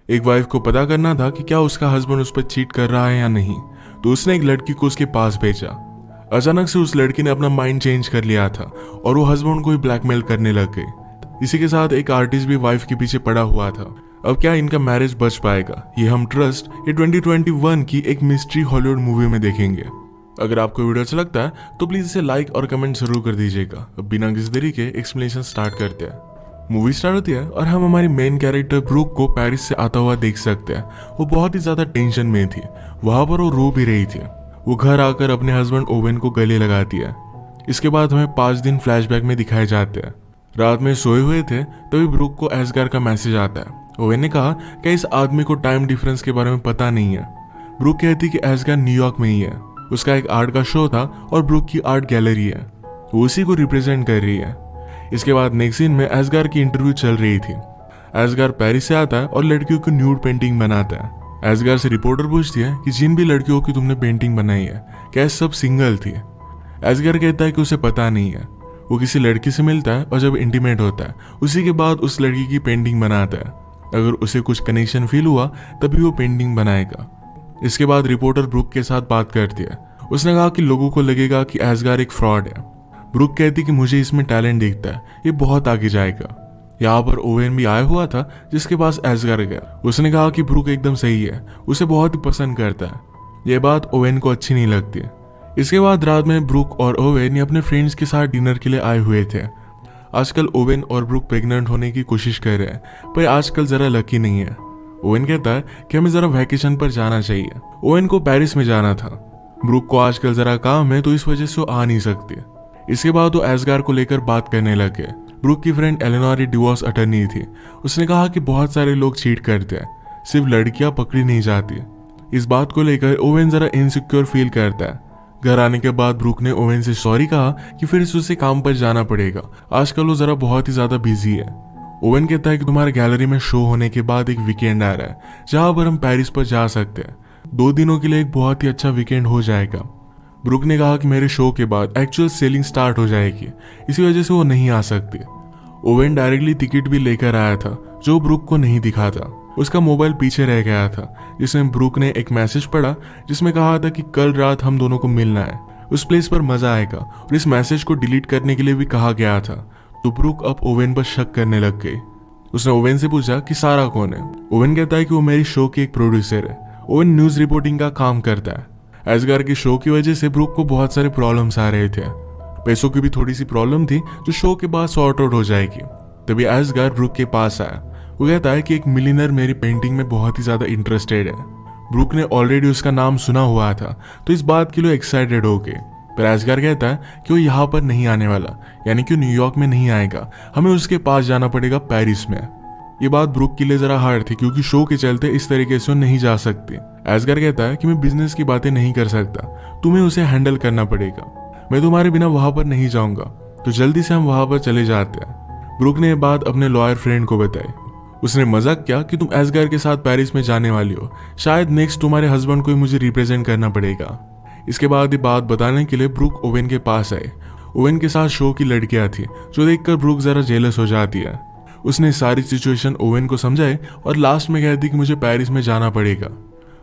एक वाइफ को पता करना था कि क्या उसका हस्बैंड उस पर चीट कर रहा है या नहीं, तो उसने एक लड़की को उसके पास भेजा। अचानक से उस लड़की ने अपना माइंड चेंज कर लिया था और वो हस्बैंड को ही ब्लैकमेल करने लग गई। इसी के साथ एक आर्टिस्ट भी वाइफ के पीछे पड़ा हुआ था। अब क्या इनका मैरिज बच पाएगा, ये हम ट्रस्ट ये 2021 की एक मिस्ट्री हॉलीवुड मूवी में देखेंगे। अगर आपको वीडियो अच्छा लगता है तो प्लीज इसे लाइक और कमेंट जरूर कर दीजिएगा। अब बिना किसी देरी के एक्सप्लेनेशन स्टार्ट करते हैं। मूवी स्टार्ट होती है और हम हमारी मेन कैरेक्टर ब्रूक को पेरिस से आता हुआ देख सकते हैं। वो बहुत ही ज्यादा टेंशन में थी, वहां पर वो रो भी रही थी। वो घर आकर अपने हस्बैंड ओवेन को गले लगाती है। इसके बाद हमें 5 दिन फ्लैशबैक में दिखाए जाते हैं। रात में सोए हुए थे तभी ब्रूक को एसगार का मैसेज आता है। ओवेन ने कहा कि इस आदमी को टाइम डिफरेंस के बारे में पता नहीं है। ब्रूक कहती कि एसगार न्यूयॉर्क में ही है। उसका एक आर्ट का शो था और ब्रूक की आर्ट गैलरी है, वो उसी को रिप्रेजेंट कर रही है। इसके बाद नेक्स्ट सीन में एसगार की इंटरव्यू चल रही थी। एसगार पेरिस से आता है और लड़कियों की न्यूड पेंटिंग बनाता है। एसगार से रिपोर्टर पूछती है कि जिन भी लड़कियों की तुमने पेंटिंग बनाई है क्या सब सिंगल थी। एसगार कहता है कि उसे पता नहीं है। वो किसी लड़की से मिलता है और जब इंटीमेट होता है उसी के बाद उस लड़की की पेंटिंग बनाता है। अगर उसे कुछ कनेक्शन फील हुआ तभी वो पेंटिंग बनाएगा। इसके बाद रिपोर्टर ब्रूक के साथ बात करती है। उसने कहा कि लोगों को लगेगा कि एसगार एक फ्रॉड है। ब्रूक कहती कि मुझे इसमें टैलेंट दिखता है, ये बहुत आगे जाएगा। यहाँ पर ओवेन भी आया हुआ था जिसके पास एसगार गया। उसने कहा कि ब्रूक एकदम सही है, उसे बहुत ही पसंद करता है। ये बात ओवेन को अच्छी नहीं लगती। इसके बाद रात में ब्रूक और ओवेन अपने फ्रेंड्स के साथ डिनर के लिए आए हुए थे। आजकल ओवेन और ब्रूक प्रेग्नेंट होने की कोशिश कर रहे हैं, पर आजकल जरा लकी नहीं है। ओवेन कहता है कि हमें जरा वैकेशन पर जाना चाहिए। ओवेन को पेरिस में जाना था। ब्रूक को आजकल जरा काम है तो इस वजह से वो आ नहीं सकती। इसके बाद वो एसगार को लेकर बात करने लगे। ब्रूक की फ्रेंड एलेनोर डिवोर्स अटर्नी थी। उसने कहा कि बहुत सारे लोग चीट करते हैं, सिर्फ लड़कियां पकड़ी नहीं जाती। इस बात को लेकर ओवेन जरा इनसिक्योर फील करता है। घर आने के बाद ब्रूक ने ओवेन से सॉरी कहा कि फिर से उसे काम पर जाना पड़ेगा, आजकल वो जरा बहुत ही ज्यादा बिजी है। ओवेन कहता है कि तुम्हारे गैलरी में शो होने के बाद एक वीकेंड आ रहा है जहां पर हम पेरिस पर जा सकते हैं। 2 दिनों के लिए एक बहुत ही अच्छा वीकेंड हो जाएगा। ब्रूक ने कहा कि मेरे शो के बाद एक्चुअल सेलिंग स्टार्ट हो जाएगी, इसी वजह से वो नहीं आ सकती। ओवेन डायरेक्टली टिकट भी लेकर आया था जो ब्रूक को नहीं दिखा था। उसका मोबाइल पीछे रह गया था, जिसमें ब्रूक ने एक मैसेज पढ़ा जिसमें कहा था कि कल रात हम दोनों को मिलना है, उस प्लेस पर मजा आएगा। और इस मैसेज को डिलीट करने के लिए भी कहा गया था। तो ब्रूक अब ओवेन पर शक करने लग गई। उसने ओवेन से पूछा कि सारा कौन है। ओवेन कहता है कि वो मेरी शो की एक प्रोड्यूसर है। ओवेन न्यूज रिपोर्टिंग का काम करता है। एसगार की शो की वजह से ब्रूक को बहुत सारे प्रॉब्लम्स आ रहे थे। पैसों की भी थोड़ी सी प्रॉब्लम थी जो शो के बाद सॉर्ट आउट हो जाएगी। तभी एसगार ब्रूक के पास आया। वो कहता है कि एक मिलियनर मेरी पेंटिंग में बहुत ही ज्यादा इंटरेस्टेड है। ब्रूक ने ऑलरेडी उसका नाम सुना हुआ था तो इस बात के लिए एक्साइटेड हो गए। पर एसगार कहता है कि वो यहाँ पर नहीं आने वाला, यानी कि न्यूयॉर्क में नहीं आएगा, हमें उसके पास जाना पड़ेगा पेरिस में। ये बात ब्रूक के लिए जरा हार्ड थी क्योंकि शो के चलते इस तरीके से नहीं जा सकती। एसगार कहता है कि मैं बिजनेस की बातें नहीं कर सकता, तुम्हें उसे हैंडल करना पड़ेगा, मैं तुम्हारे बिना वहां पर नहीं जाऊंगा। तो जल्दी से हम वहां पर चले जाते हैं। ब्रूक ने यह बात अपने लॉयर फ्रेंड को बताई। उसने मजाक किया कि तुम एसगार के साथ पेरिस में जाने वाली हो, शायद नेक्स्ट तुम्हारे हस्बैंड को ही मुझे रिप्रेजेंट करना पड़ेगा। इसके बाद ये बात बताने के लिए ब्रूक ओवेन के पास आए। ओवेन के साथ शो की लड़कियां थी जो देखकर ब्रूक जरा जेलस हो जाती है। उसने सारी सिचुएशन ओवेन को समझाई और लास्ट में कहती कि मुझे पेरिस में जाना पड़ेगा।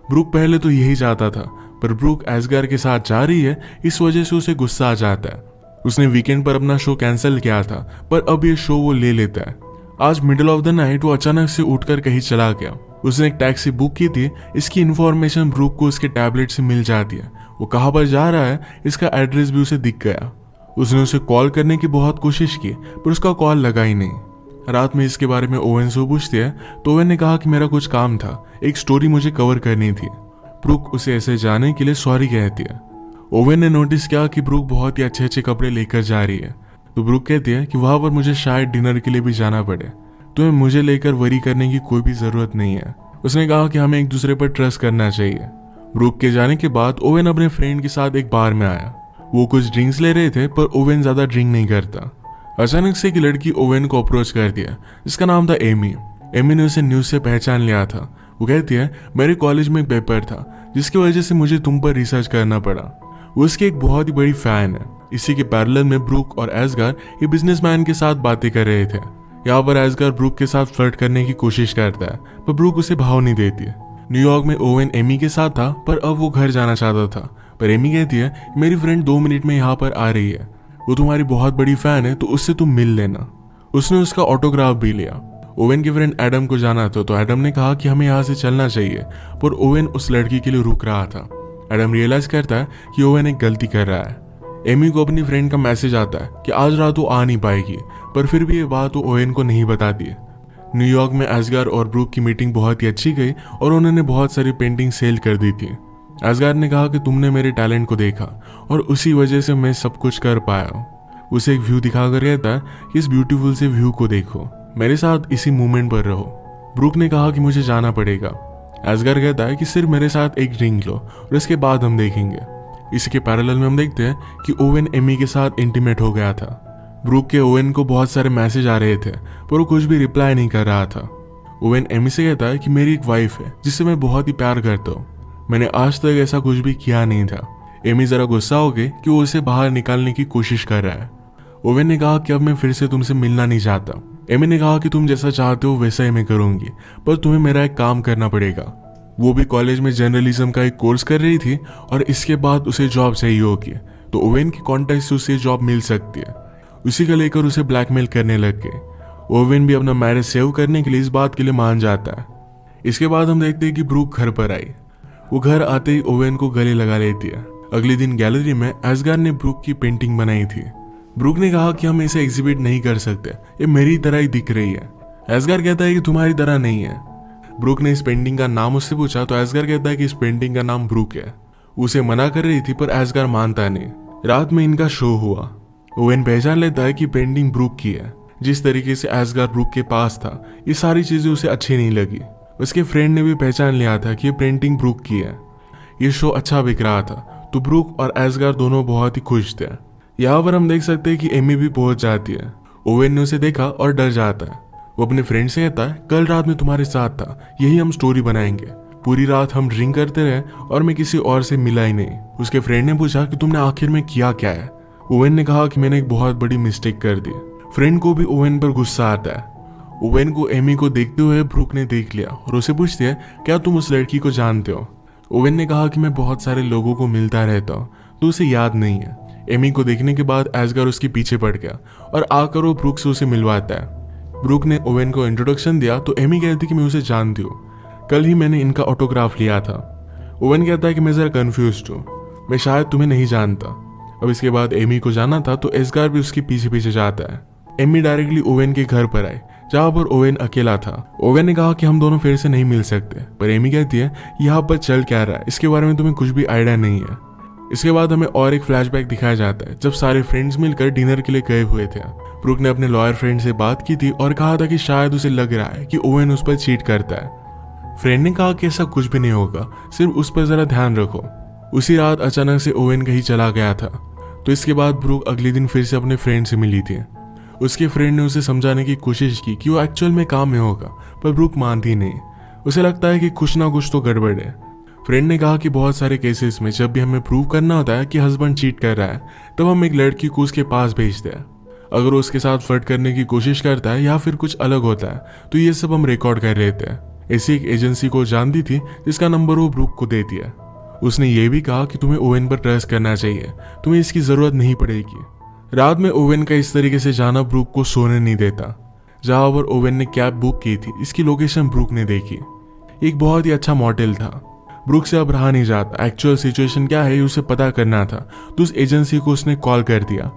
ब्रूक पहले तो यही चाहता था, पर ब्रूक एसगार के साथ जा रही है इस वजह से उसे गुस्सा आ जाता है। उसने वीकेंड पर अपना शो कैंसिल किया था, पर अब ये शो वो ले लेता है। आज मिडिल ऑफ द नाइट वो अचानक से उठकर कहीं चला गया। उसने एक टैक्सी बुक की थी। इसकी इन्फॉर्मेशन ब्रूक को उसके टैबलेट से मिल जाती है। वो कहाँ पर जा रहा है इसका एड्रेस भी उसे दिख गया। उसने उसे कॉल करने की बहुत कोशिश की पर उसका कॉल लगा ही नहीं। रात में इसके बारे में ओवेन से पूछती है तो ओवेन ने कहा कि मेरा कुछ काम था, एक स्टोरी मुझे कवर करनी थी। ब्रूक उसे ऐसे जाने के लिए सॉरी कहती है। ओवेन ने नोटिस किया कि ब्रूक बहुत ही अच्छे अच्छे कपड़े लेकर जा रही है, तो ब्रूक कहती है कि वहां पर मुझे शायद डिनर के लिए भी जाना पड़े, तुम्हें मुझे लेकर वरी करने की कोई भी जरूरत नहीं है। उसने कहा कि हमें एक दूसरे पर ट्रस्ट करना चाहिए। ब्रूक के जाने के बाद ओवेन अपने फ्रेंड के साथ एक बार में आया। वो कुछ ड्रिंक्स ले रहे थे पर ओवेन ज्यादा ड्रिंक नहीं करता। अचानक से एक लड़की ओवेन को अप्रोच कर दिया जिसका नाम था एमी। एमी ने उसे न्यूज से पहचान लिया था। वो कहती है मेरे कॉलेज में एक पेपर था जिसकी वजह से मुझे तुम पर रिसर्च करना पड़ा। वो उसकी एक बहुत ही बड़ी फैन है। इसी के पैरेलल में ब्रूक और एसगार ये बिजनेसमैन के साथ बातें कर रहे थे। यहाँ पर एस्गार ब्रूक के साथ फ्लर्ट करने की कोशिश करता है, पर ब्रूक उसे भाव नहीं देती है। न्यूयॉर्क में ओवेन एमी के साथ था, पर अब वो घर जाना चाहता था। पर एमी कहती है मेरी फ्रेंड 2 मिनट में यहाँ पर आ रही है, वो तुम्हारी बहुत बड़ी फैन है, तो उससे तुम मिल लेना। उसने उसका ऑटोग्राफ भी लिया। ओवेन के फ्रेंड एडम को जाना था, तो एडम ने कहा कि हमें यहाँ से चलना चाहिए, पर ओवेन उस लड़की के लिए रुक रहा था। एडम रियलाइज करता है कि ओवेन एक गलती कर रहा है। एमी को अपनी फ्रेंड का मैसेज आता है कि आज रात वो आ नहीं पाएगी, पर फिर भी ये बात वो ओवेन को नहीं बताती है। न्यूयॉर्क में एस्गार और ब्रूक की मीटिंग बहुत ही अच्छी गई और उन्होंने बहुत सारी पेंटिंग सेल कर दी थी। एस्गार ने कहा कि तुमने मेरे टैलेंट को देखा और उसी वजह से मैं सब कुछ कर पाया हूँ। उसे एक व्यू दिखाकर कहता है कि इस ब्यूटीफुल से व्यू को देखो, मेरे साथ इसी मूवमेंट पर रहो। ब्रूक ने कहा कि मुझे जाना पड़ेगा। एस्गार कहता है कि सिर्फ मेरे साथ एक ड्रिंक लो और इसके बाद हम देखेंगे। इसके पैरेलल में हम देखते हैं कि ओवेन एमी के साथ इंटीमेट हो गया था। ब्रूक के ओवेन को बहुत सारे मैसेज आ रहे थे, पर वो कुछ भी रिप्लाई नहीं कर रहा था। ओवेन एमी से कहता है कि मेरी एक वाइफ है जिससे मैं बहुत ही प्यार करता हूँ, मैंने आज तक ऐसा कुछ भी किया नहीं था। एमी जरा गुस्सा हो गई कि वो उसे बाहर निकालने की कोशिश कर रहा है। ओवेन ने कहा कि अब मैं फिर से तुमसे मिलना नहीं चाहता। एमी ने कहा कि तुम जैसा चाहते हो वैसा ही मैं करूंगी, पर तुम्हें मेरा एक काम करना पड़ेगा। वो भी कॉलेज में जर्नलिज्म का एक कोर्स कर रही थी और इसके बाद उसे जॉब चाहिए होगी, तो ओवेन की कॉन्टेक्ट से उसे जॉब मिल सकती है। उसी को लेकर उसे ब्लैकमेल करने लग गए। ओवेन भी अपना मैरिज सेव करने के लिए इस बात के लिए मान जाता है। इसके बाद हम देखते हैं कि ब्रूक घर पर आई। वो घर आते ही ओवेन को गले लगा लेती है। अगले दिन गैलरी में एस्गार ने ब्रूक की पेंटिंग बनाई थी। ब्रूक ने कहा कि हम इसे एग्जिबिट नहीं कर सकते, ये मेरी तरह ही दिख रही है। एस्गार कहता है कि तुम्हारी तरह नहीं है। ब्रूक ने इस पेंटिंग का नाम उससे पूछा, तो एस्गार कहता है कि इस पेंटिंग का नाम ब्रूक है। उसे मना कर रही थी, पर एस्गार मानता नहीं। रात में इनका शो हुआ। ओवेन पहचान लेता है कि पेंटिंग ब्रूक की है। जिस तरीके से एस्गार ब्रूक के पास था, ये सारी चीजें उसे अच्छी नहीं लगी। उसके फ्रेंड ने भी पहचान लिया था कि ये पेंटिंग ब्रूक की है। ये शो अच्छा बिक रहा था, तो ब्रूक और एस्गार दोनों बहुत ही खुश थे। यहाँ पर हम देख सकते हैं कि एमी भी पहुंच जाती है। ओवेन ने उसे देखा और डर जाता है। वो अपने फ्रेंड से कहता है कल रात में तुम्हारे साथ था, यही हम स्टोरी बनाएंगे। पूरी रात हम ड्रिंक करते रहे और मैं किसी और से मिला ही नहीं। उसके फ्रेंड ने पूछा कि तुमने आखिर में किया क्या है। ओवेन ने कहा कि मैंने एक बहुत बड़ी मिस्टेक कर दी। फ्रेंड को भी ओवेन पर गुस्सा आता है। ओवेन को एमी को देखते हुए ब्रूक ने देख लिया और उसे पूछती है क्या तुम उस लड़की को जानते हो। ओवेन ने कहा कि मैं बहुत सारे लोगों को मिलता रहता हूँ, तो उसे याद नहीं है। एमी को देखने के बाद एस्गार उसके पीछे पड़ गया और आकर वो ब्रूक से उसे मिलवाता है। ब्रूक ने ओवेन को इंट्रोडक्शन दिया, तो एमी कहती कि मैं उसे जानती हूँ, कल ही मैंने इनका ऑटोग्राफ लिया था। ओवेन कहता है कि मैं जरा कंफ्यूज्ड हूँ, मैं शायद तुम्हें नहीं जानता। अब इसके बाद एमी को जाना था, तो एस्गार भी उसके पीछे पीछे जाता है। एमी डायरेक्टली ओवेन के घर पर आई, जहाँ पर ओवेन अकेला था। ओवेन ने कहा कि हम दोनों फिर से नहीं मिल सकते, पर एमी कहती है यहाँ पर चल क्या रहा है, इसके बारे में तुम्हें कुछ भी आइडिया नहीं है। इसके बाद हमें और एक फ्लैशबैक दिखाया जाता है, जब सारे फ्रेंड्स मिलकर डिनर के लिए गए हुए थे। ब्रूक ने अपने लॉयर फ्रेंड से बात की थी और कहा था कि शायद उसे लग रहा है कि ओवेन उस पर चीट करता है। फ्रेंड ने कहा कि ऐसा कुछ भी नहीं होगा, सिर्फ उस पर जरा ध्यान रखो। उसी रात अचानक से ओवेन कहीं चला गया था, तो इसके बाद ब्रूक अगले दिन फिर से अपने फ्रेंड से मिली थी। उसके फ्रेंड ने उसे समझाने की कोशिश की कि वो एक्चुअल में काम में होगा, पर ब्रूक मानती नहीं। उसे लगता है कि कुछ ना कुछ तो गड़बड़ है। फ्रेंड ने कहा कि बहुत सारे केसेस में जब भी हमें प्रूव करना होता है कि हस्बैंड चीट कर रहा है, तब हम एक लड़की को उसके पास भेजते हैं। अगर वो उसके साथ फ्लर्ट करने की कोशिश करता है या फिर कुछ अलग होता है, तो ये सब हम रिकॉर्ड कर लेते हैं। ऐसी एक एजेंसी को जानती थी जिसका नंबर वो ब्रूक को देती है। उसने ये भी कहा कि तुम्हें ओवेन पर ट्रस्ट करना चाहिए, तुम्हें इसकी जरूरत नहीं पड़ेगी। रात में ओवेन का इस तरीके से जाना ब्रूक को सोने नहीं देता। जहां पर ओवेन ने कैब बुक की थी, इसकी लोकेशन ब्रूक ने देखी। एक बहुत ही अच्छा मॉडल था। ब्रूक से अब रहा नहीं जाता, एक्चुअल सिचुएशन क्या है उसे पता करना था, तो उस एजेंसी को उसने कॉल कर दिया।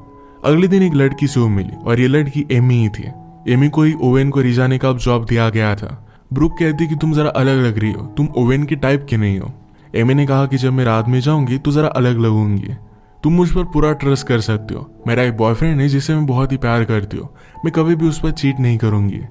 अगले दिन एक लड़की से वो मिली और ये लड़की एमी ही थी। एमी को ही ओवेन को रिजाने का अब जॉब दिया गया था। ब्रूक कहती कि तुम जरा अलग लग रही हो, तुम ओवेन के टाइप की नहीं हो। एमी ने कहा कि जब मैं रात में जाऊंगी तो जरा अलग लगूंगी, तुम मुझ पर पूरा ट्रस्ट कर सकते हो। मेरा एक बॉयफ्रेंड है जिसे मैं बहुत ही प्यार करती हूँ, मैं कभी भी उस पर चीट नहीं करूंगी।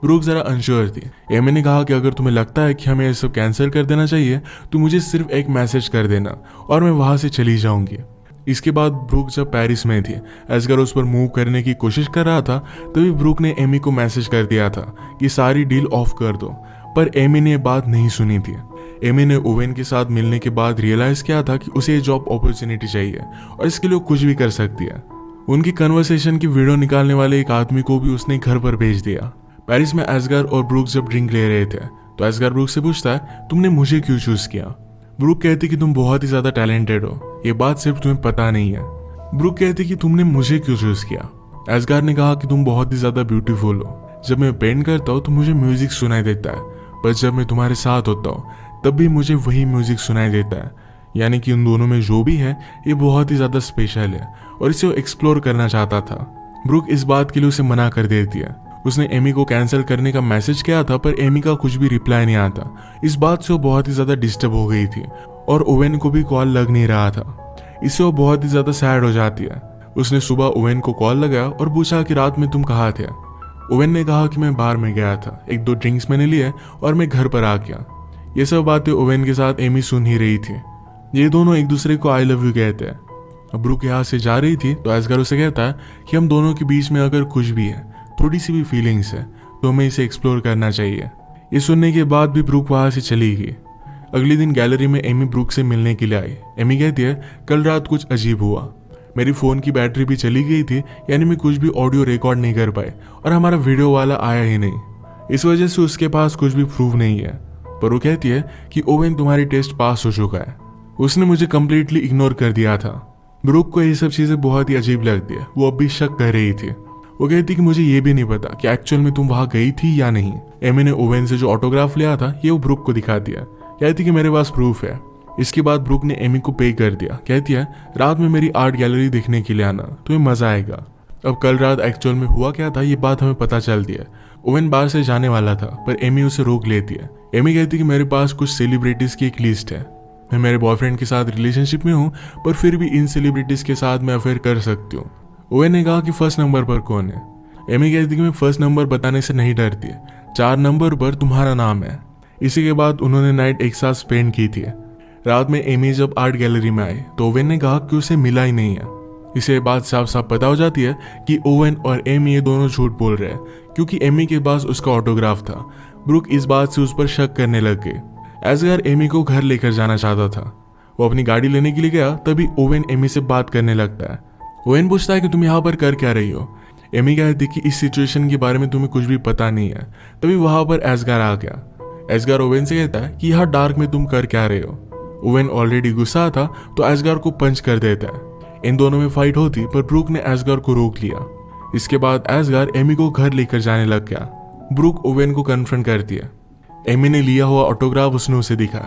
ब्रूक जरा अनश्योर थी। एमी ने कहा कि अगर तुम्हें लगता है कि हमें ये सब कैंसिल कर देना चाहिए, तो मुझे सिर्फ एक मैसेज कर देना और मैं वहां से चली जाऊंगी। इसके बाद ब्रूक जब पेरिस में थी, एस्गर उस पर मूव करने की कोशिश कर रहा था, तभी ब्रूक ने एमी को मैसेज कर दिया था कि सारी डील ऑफ कर दो, पर एमी ने बात नहीं सुनी थी। एमी ने ओवेन के साथ मिलने के बाद रियलाइज किया था कि उसे ये जॉब अपॉर्चुनिटी चाहिए और इसके लिए वो कुछ भी कर सकती है। उनकी कन्वर्सेशन की वीडियो निकालने वाले एक आदमी को भी उसने घर पर भेज दिया। पेरिस में एस्गार और ब्रूक जब ड्रिंक ले रहे थे तो एस्गार ब्रूक से पूछता है, तुमने मुझे क्यों चूज किया? ब्रूक कहती कि तुम बहुत ही ज्यादा टैलेंटेड हो, ये बात सिर्फ तुम्हें पता नहीं है। ब्रूक कहती कि तुमने मुझे क्यों चूज किया? एस्गार ने कहा कि तुम बहुत ही ज्यादा ब्यूटीफुल हो। जब मैं पेंट करता हूँ तो मुझे म्यूजिक सुनाई देता है, पर जब मैं तुम्हारे साथ होता हूँ तब भी मुझे वही म्यूजिक सुनाई देता है। यानी कि उन दोनों में जो भी है ये बहुत ही ज्यादा स्पेशल है और इसे वो एक्सप्लोर करना चाहता था। ब्रूक इस बात के लिए उसे मना कर देती है। उसने एमी को कैंसिल करने का मैसेज किया था पर एमी का कुछ भी रिप्लाई नहीं आता। इस बात से वो बहुत ही ज्यादा डिस्टर्ब हो गई थी और ओवेन को भी कॉल लग नहीं रहा था। इससे वो बहुत ही ज्यादा सैड हो जाती है। उसने सुबह ओवेन को कॉल लगाया और पूछा कि रात में तुम कहाँ थे? ओवेन ने कहा कि मैं बाहर में गया था, 1-2 ड्रिंक्स मैंने लिए और मैं घर पर आ गया। ये सब बातें ओवेन के साथ एमी सुन ही रही थी। ये दोनों एक दूसरे को आई लव यू कहते हैं। अब ब्रूक यहाँ से जा रही थी तो एस्गार उसे कहता है कि हम दोनों के बीच में अगर कुछ भी है, थोड़ी सी भी फीलिंग्स है, तो हमें इसे एक्सप्लोर करना चाहिए। ये सुनने के बाद भी ब्रूक वहां से चली गई। अगले दिन गैलरी में एमी ब्रूक से मिलने के लिए आई। एमी कहती है, कल रात कुछ अजीब हुआ, मेरी फोन की बैटरी भी चली गई थी, यानी मैं कुछ भी ऑडियो रिकॉर्ड नहीं कर पाए और हमारा वीडियो वाला आया ही नहीं। इस वजह से उसके पास कुछ भी प्रूफ नहीं है। पर वो कहती है कि ओवेन तुम्हारी टेस्ट पास हो चुका है, उसने मुझे कंप्लीटली इग्नोर कर दिया था। ब्रूक को ये सब चीजें बहुत ही अजीब लगती है। वो अब भी शक कर रही थी। वो कहती कि मुझे ये भी नहीं पता कि एक्चुअल में तुम वहां गई थी या नहीं। एमी ने ओवेन से जो ऑटोग्राफ लिया था ये वो ब्रूक को दिखा दिया। कहती कि मेरे पास प्रूफ है। इसके बाद ब्रूक ने एमी को पे कर दिया। कहती है, रात में मेरी आर्ट गैलरी देखने के लिए आना, तुम्हें मजा आएगा। अब कल रात एक्चुअल में हुआ क्या था ये बात हमें पता चलती है। ओवेन बाहर से जाने वाला था पर एमी उसे रोक लेती है। एमी कहती कि मेरे पास कुछ सेलिब्रिटीज की एक लिस्ट है, मैं मेरे बॉयफ्रेंड के साथ रिलेशनशिप में हूँ पर फिर भी इन सेलिब्रिटीज के साथ मैं अफेयर कर सकती हूँ। ओवेन ने कहा कि फर्स्ट नंबर पर कौन है? एमी कहती कि मैं फर्स्ट नंबर बताने से नहीं डरती, 4 नंबर पर तुम्हारा नाम है। इसी के बाद उन्होंने नाइट एक साथ स्पेंड की थी। रात में एमी जब आर्ट गैलरी में आई तो ओवेन ने कहा कि उसे मिला ही नहीं है। इसे बात साफ साफ पता हो जाती है कि ओवेन और एमी ये दोनों झूठ बोल रहे हैं, क्योंकि एमी के पास उसका ऑटोग्राफ था। ब्रूक इस बात से उस पर शक करने लग गए। एस्गार एमी को घर लेकर जाना चाहता था। वो अपनी गाड़ी लेने के लिए गया, तभी ओवेन एमी से बात करने लगता है। ओवेन पूछता है कि तुम यहाँ पर कर क्या रही हो? एमी कहती कि इस सिचुएशन के बारे में तुम्हें कुछ भी पता नहीं है। तभी वहां पर एस्गार आ गया। एस्गार ओवेन से कहता है कि यहाँ डार्क में तुम कर क्या रहे हो? ओवेन ऑलरेडी गुस्सा था तो एस्गार को पंच कर देता है। इन दोनों में फाइट होती पर ब्रूक ने एस्गार को रोक लिया। इसके बाद एस्गार एमी को घर लेकर जाने लग गया। ब्रूक ओवेन को कन्फ्रंट करती है। एमी ने लिया हुआ ऑटोग्राफ उसने उसे दिखा।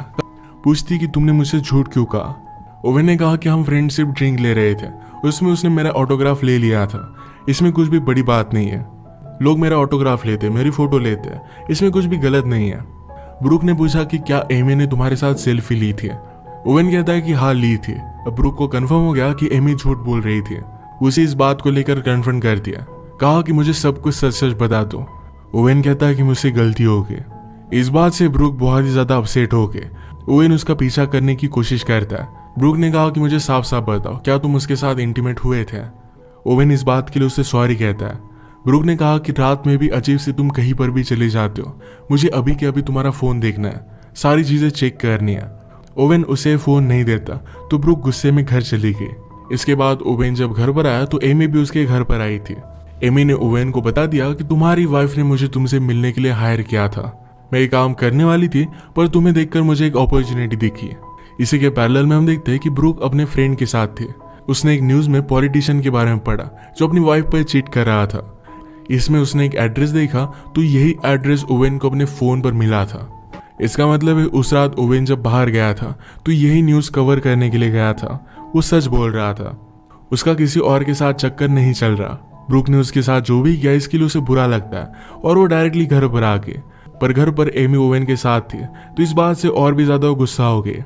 पूछती कि तुमने मुझसे झूठ क्यों कहा? ओवेन ने कहा कि हम फ्रेंडशिप ड्रिंक ले रहे थे, उसमें उसने मेरा ऑटोग्राफ ले लिया था, इसमें कुछ भी बड़ी बात नहीं है। लोग मेरा ऑटोग्राफ लेते, मेरी फोटो लेते, इसमें कुछ भी गलत नहीं है। ब्रूक ने पूछा कि क्या एमी ने तुम्हारे साथ सेल्फी ली थी? ओवेन कहता है कि हाँ ली थी। अब ब्रूक को कंफर्म हो गया कि एमी झूठ बोल रही थी। उसे इस बात को लेकर कन्फ्रंट कर दिया। कहा कि मुझे सब कुछ सच सच बता दो। ओवेन कहता है कि मुझसे गलती हो गई। इस बात से ब्रूक बहुत ही ज्यादा अपसेट हो गए। ओवेन उसका पीछा करने की कोशिश करता है। ब्रूक ने कहा कि मुझे साफ साफ बताओ, क्या तुम उसके साथ इंटीमेट हुए थे? ओवेन इस बात के लिए उससे सॉरी कहता है। ब्रूक ने कहा कि रात में भी अजीब से तुम कहीं पर भी चले जाते हो, मुझे अभी के अभी तुम्हारा फोन देखना है, सारी चीजें चेक करनी है। ओवेन उसे फोन नहीं देता तो ब्रूक गुस्से में घर चली गई। इसके बाद ओवेन जब घर पर आया तो एमी भी उसके घर पर आई थी। एमी ने ओवेन को बता दिया कि तुम्हारी वाइफ ने मुझे तुमसे मिलने के लिए हायर किया था। मैं ये काम करने वाली थी पर तुम्हें देखकर मुझे एक अपॉर्चुनिटी दिखी। इसी के पैरेलल में हम देखते हैं कि ब्रूक अपने फ्रेंड के साथ थे। उसने एक न्यूज में पॉलिटिशियन के बारे में पढ़ा जो अपनी वाइफ पर चीट कर रहा था। इसमें उसने एक एड्रेस देखा तो यही एड्रेस ओवेन को अपने फोन पर मिला था। इसका मतलब है उस रात ओवेन जब बाहर गया था तो यही न्यूज कवर करने के लिए गया था। वो सच बोल रहा था, उसका किसी और के साथ चक्कर नहीं चल रहा। ब्रूक ने उसके साथ जो भी किया इसके लिए उसे बुरा लगता है और वो डायरेक्टली घर पर आ गए। पर घर पर एमी ओवेन के साथ थी तो इस बात से और भी ज्यादा गुस्सा हो गए।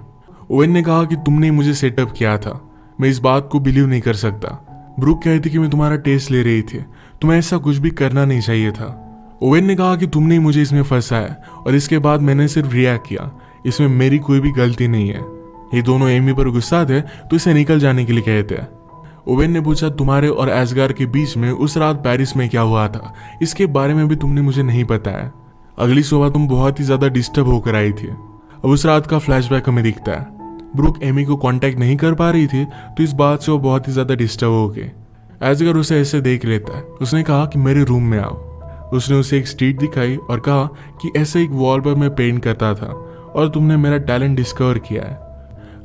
ओवेन ने कहा कि तुमने मुझे सेटअप किया था, मैं इस बात को बिलीव नहीं कर सकता। ब्रूक कहती कि मैं तुम्हारा टेस्ट ले रही थी, तुम्हें ऐसा कुछ भी करना नहीं चाहिए था। ओवेन ने कहा कि तुमने ही मुझे इसमें फंसाया और इसके बाद मैंने सिर्फ रिएक्ट किया, इसमें मेरी कोई भी गलती नहीं है। ये दोनों एमी पर गुस्सा थे तो इसे निकल जाने के लिए कहते हैं। ओवेन ने पूछा तुम्हारे और एस्गार के बीच में उस रात पेरिस में क्या हुआ था, इसके बारे में भी तुमने मुझे नहीं बताया। अगली सुबह तुम बहुत ही ज्यादा डिस्टर्ब होकर आई थी। अब उस रात का फ्लैशबैक हमें दिखता है। ब्रूक एमी को कांटेक्ट नहीं कर पा रही थी तो इस बात से वो बहुत ही ज्यादा डिस्टर्ब हो गए। एजगर उसे ऐसे देख लेता है। उसने कहा कि मेरे रूम में आओ। उसने उसे एक स्ट्रीट दिखाई और कहा कि ऐसे एक वॉल पर मैं पेंट करता था और तुमने मेरा टैलेंट डिस्कवर किया है।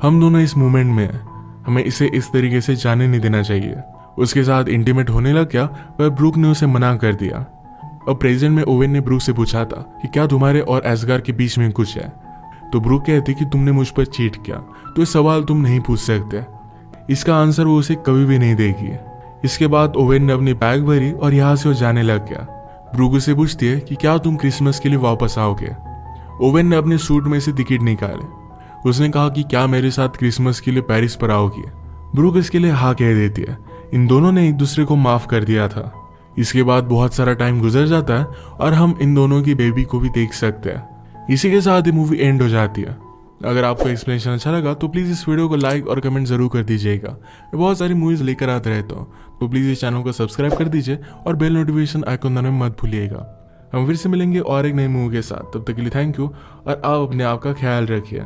हम दोनों इस मोमेंट में हैं, हमें इसे इस तरीके से जाने नहीं देना चाहिए। उसके साथ इंटीमेट होने लग गया, पर ब्रूक ने उसे मना कर दिया। अब प्रेजेंट में ओवेन ने ब्रूक से पूछा था कि क्या तुम्हारे और एसगार के बीच में कुछ है, तो ब्रूक कहती कि तुमने मुझ पर चीट किया, तो ये सवाल तुम नहीं पूछ सकते। इसका आंसर वो उसे कभी भी नहीं देगी। इसके बाद ओवेन ने अपनी बैग भरी और यहाँ से वो जाने लग गया। ब्रूक उसे पूछती है कि क्या तुम क्रिसमस के लिए वापस आओगे। ओवेन ने अपने सूट में से टिकट निकाले। उसने कहा कि क्या मेरे साथ क्रिसमस के लिए पेरिस पर आओगी। ब्रूक इसके लिए हाँ कह देती है। इन दोनों ने एक दूसरे को माफ कर दिया था। इसके बाद बहुत सारा टाइम गुजर जाता है और हम इन दोनों की बेबी को भी देख सकते हैं। इसी के साथ ये मूवी एंड हो जाती है। अगर आपको एक्सप्लेनेशन अच्छा लगा तो प्लीज़ इस वीडियो को लाइक और कमेंट जरूर कर दीजिएगा। मैं बहुत सारी मूवीज़ लेकर आता रहता हूँ, तो प्लीज़ इस चैनल को सब्सक्राइब कर दीजिए और बेल नोटिफिकेशन आइकन दबाना मत भूलिएगा। हम फिर से मिलेंगे और एक नई मूवी के साथ। तब तक के लिए थैंक यू और आप अपने आप का ख्याल रखिए।